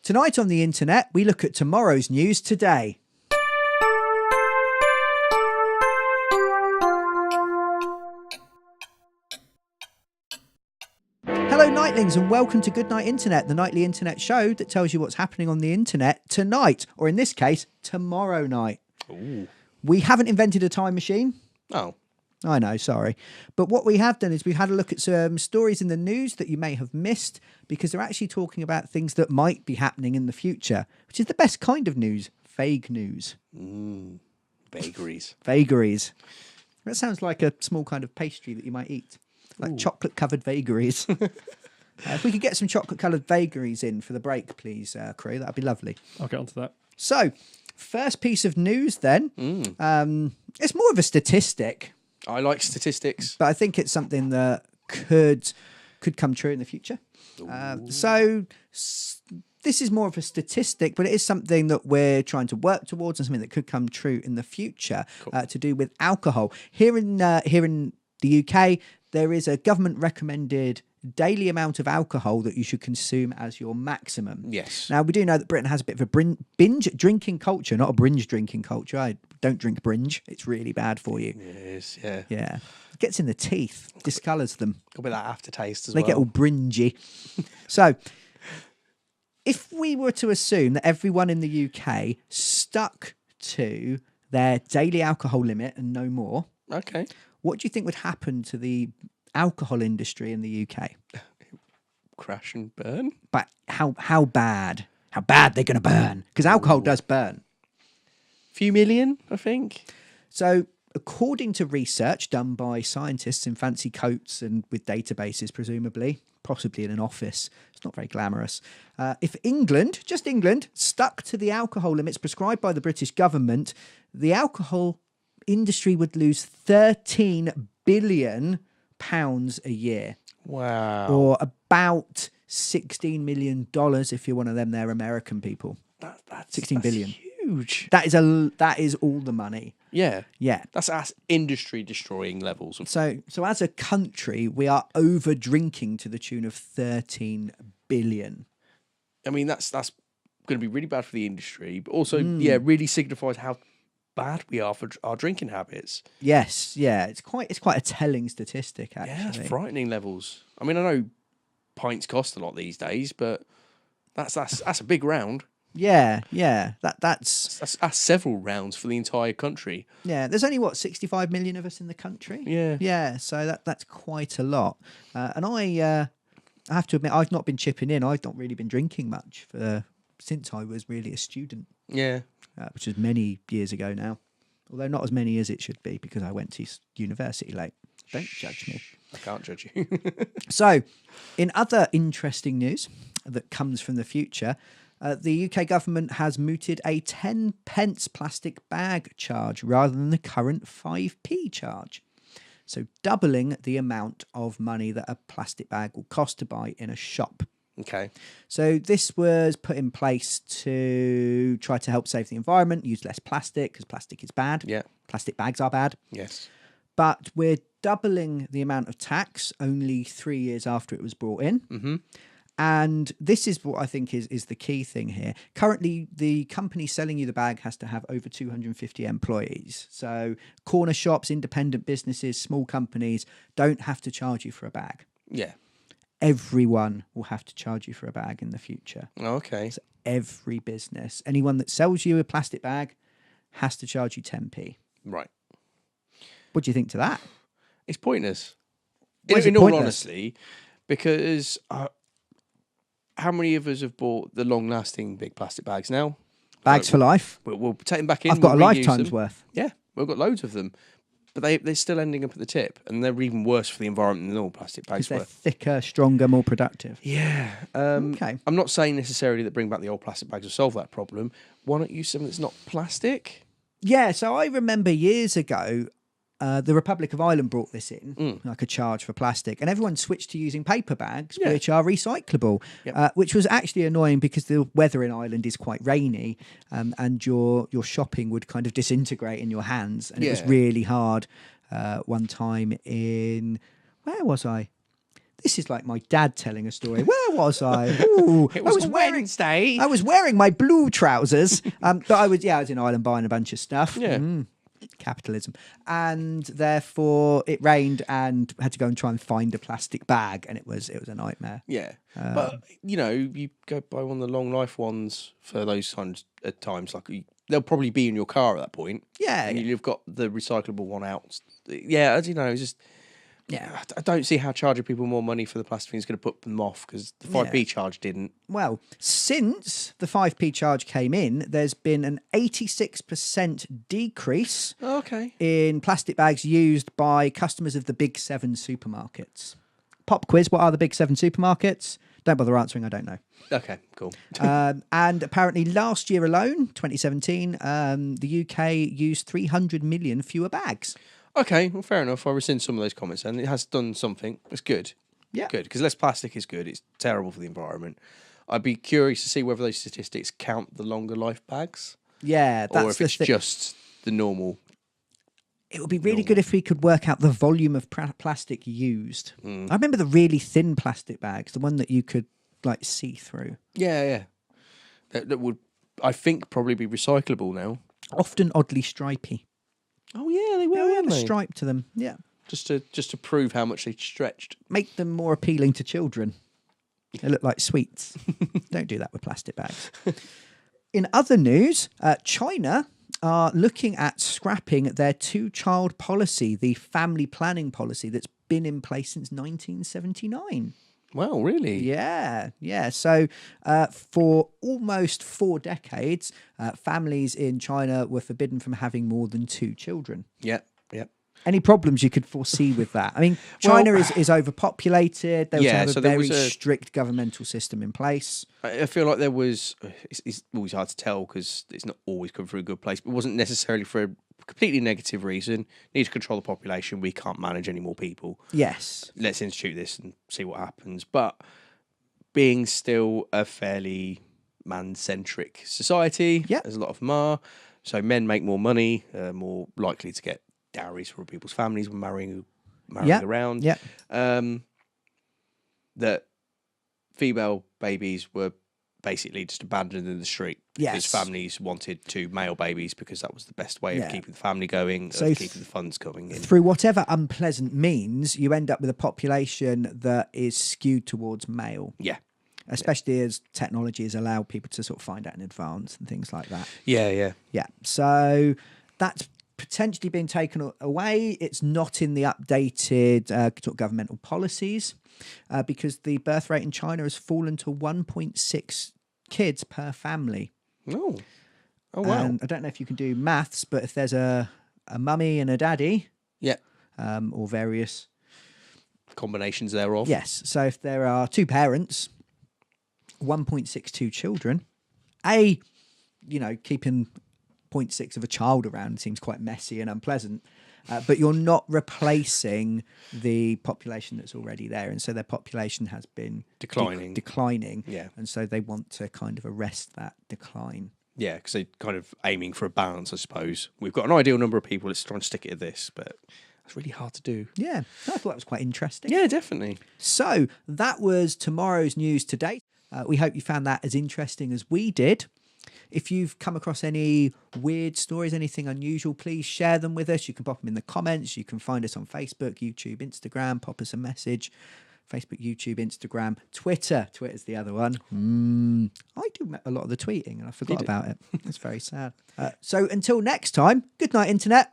Tonight on the internet, we look at tomorrow's news today. Hello, Nightlings, and welcome to Goodnight Internet, the nightly internet show that tells you what's happening on the internet tonight, or in this case, tomorrow night. Ooh. We haven't invented a time machine. Oh. I know, sorry. But what we have done is we've had a look at some stories in the news that you may have missed, because they're actually talking about things that might be happening in the future, which is the best kind of news, vague news. Vagaries. Vagaries. That sounds like a small kind of pastry that you might eat, like chocolate-covered vagaries. If we could get some chocolate-coloured vagaries in for the break, please, crew, that'd be lovely. I'll get onto that. So, first piece of news then. It's more of a statistic. I like statistics. But I think it's something that could come true in the future. This is more of a statistic, but it is something that we're trying to work towards and something that could come true in the future. To do with alcohol. Here in the UK, there is a government recommended daily amount of alcohol that you should consume as your maximum. Yes. Now, we do know that Britain has a bit of a binge drinking culture, not a bringe drinking culture. I don't drink bringe. It's really bad for you. Yes, yeah. Yeah. It gets in the teeth, discolours them. Got a bit of that aftertaste as They well. get all bringy. So, if we were to assume that everyone in the UK stuck to their daily alcohol limit and no more, Okay. what do you think would happen to the alcohol industry in the UK? Crash and burn? But how bad? How bad they're going to burn? Because alcohol does burn. Few million, I think. So, according to research done by scientists in fancy coats and with databases, presumably, possibly in an office, it's not very glamorous. If England, just England, stuck to the alcohol limits prescribed by the British government, the alcohol industry would lose £13 billion a year. Wow. Or about $16 million if you're one of them there American people. That's 16 billion. Huge. That is all the money. Yeah. Yeah. That's industry destroying levels. So as a country, we are over drinking to the tune of 13 billion. I mean, that's going to be really bad for the industry, but also, really signifies how bad we are for our drinking habits. Yes, yeah, it's quite a telling statistic, actually. Yeah, that's frightening levels. I mean, I know pints cost a lot these days, but that's a big round. Yeah, that's several rounds for the entire country. Yeah, there's only 65 million of us in the country. Yeah, so that's quite a lot. And I have to admit, I've not been chipping in. I've not really been drinking much since I was really a student. Yeah, which is many years ago now. Although not as many as it should be because I went to university late. Don't judge me. I can't judge you. So, in other interesting news that comes from the future, the UK government has mooted a 10 pence plastic bag charge rather than the current 5p charge. So doubling the amount of money that a plastic bag will cost to buy in a shop. Okay. So this was put in place to try to help save the environment, use less plastic because plastic is bad. Yeah. Plastic bags are bad. Yes. But we're doubling the amount of tax only 3 years after it was brought in. Mm-hmm. And this is what I think is the key thing here. Currently, the company selling you the bag has to have over 250 employees. So corner shops, independent businesses, small companies don't have to charge you for a bag. Yeah. Everyone will have to charge you for a bag in the future. Okay. So every business, anyone that sells you a plastic bag has to charge you 10p. Right. What do you think to that? It's pointless. Why is it in all pointless? honesty, because how many of us have bought the long-lasting big plastic bags now? Bags for life. We'll take them back in. I've got we'll a reuse lifetime's them. worth. Yeah, we've got loads of them. But they're still ending up at the tip, and they're even worse for the environment than all plastic bags They're were. thicker, stronger, more productive. Yeah. Okay. I'm not saying necessarily that bring back the old plastic bags will solve that problem. Why not use something that's not plastic? Yeah, so I remember years ago, the Republic of Ireland brought this in, like a charge for plastic, and everyone switched to using paper bags, which are recyclable, which was actually annoying because the weather in Ireland is quite rainy, and your shopping would kind of disintegrate in your hands, and it was really hard. One time where was I? This is like my dad telling a story. Where was I? Ooh, It was Wednesday. I was wearing my blue trousers. But I was in Ireland buying a bunch of stuff. Yeah. Capitalism. And therefore it rained and had to go and try and find a plastic bag, and it was a nightmare. Yeah. But, you go buy one of the long life ones for those times, at times, like they'll probably be in your car at that point. Yeah. And you've got the recyclable one out. Yeah, as you know, it's just... Yeah, I don't see how charging people more money for the plastic thing is going to put them off, because the 5p charge didn't. Well, since the 5p charge came in, there's been an 86% decrease in plastic bags used by customers of the Big 7 supermarkets. Pop quiz, what are the Big 7 supermarkets? Don't bother answering, I don't know. Okay, cool. And apparently last year alone, 2017, the UK used 300 million fewer bags. Okay, well, fair enough. I rescind some of those comments, and it has done something. It's good. Yeah. Good, because less plastic is good. It's terrible for the environment. I'd be curious to see whether those statistics count the longer life bags. Yeah, that's or if it's just the normal. It would be really good if we could work out the volume of plastic used. I remember the really thin plastic bags, the one that you could like see through. Yeah. That would, I think, probably be recyclable now. Often oddly stripy. Oh yeah, they were. They have a stripe to them. Yeah, just to prove how much they stretched. Make them more appealing to children. They look like sweets. Don't do that with plastic bags. In other news, China are looking at scrapping their 2-child policy, the family planning policy that's been in place since 1979. Wow, really? Yeah. So for almost 4 decades, families in China were forbidden from having more than 2 children. Yep. Any problems you could foresee with that? I mean, China is overpopulated. They also have a very strict governmental system in place. I feel like there was... It's always hard to tell because it's not always come through a good place, but it wasn't necessarily for a completely negative reason. Need to control the population. We can't manage any more people. Yes. Let's institute this and see what happens. But being still a fairly man-centric society, as a lot of them are, so men make more money, more likely to get dowries for people's families when marrying around. Yeah. That female babies were basically just abandoned in the street because families wanted 2 male babies because that was the best way of keeping the family going, so keeping the funds coming in. Through whatever unpleasant means, you end up with a population that is skewed towards male. Yeah. Especially as technology has allowed people to sort of find out in advance and things like that. Yeah. So that's potentially been taken away. It's not in the updated sort of governmental policies because the birth rate in China has fallen to 1.6 kids per family. Oh wow. And I don't know if you can do maths, but if there's a mummy and a daddy, or various combinations thereof. Yes. So if there are 2 parents, 1.62 children, keeping 0.6 of a child around seems quite messy and unpleasant, but you're not replacing the population that's already there, and so their population has been declining. Yeah, and so they want to kind of arrest that decline. Yeah, because they're kind of aiming for a balance, I suppose. We've got an ideal number of people. Let's try and stick it at this, but it's really hard to do. Yeah, I thought that was quite interesting. Yeah, definitely. So that was tomorrow's news today. We hope you found that as interesting as we did. If you've come across any weird stories, anything unusual, please share them with us. You can pop them in the comments. You can find us on Facebook, YouTube, Instagram. Pop us a message. Facebook, YouTube, Instagram, Twitter. Twitter's the other one. I do a lot of the tweeting and I forgot about it. It's very sad. So until next time, good night, Internet.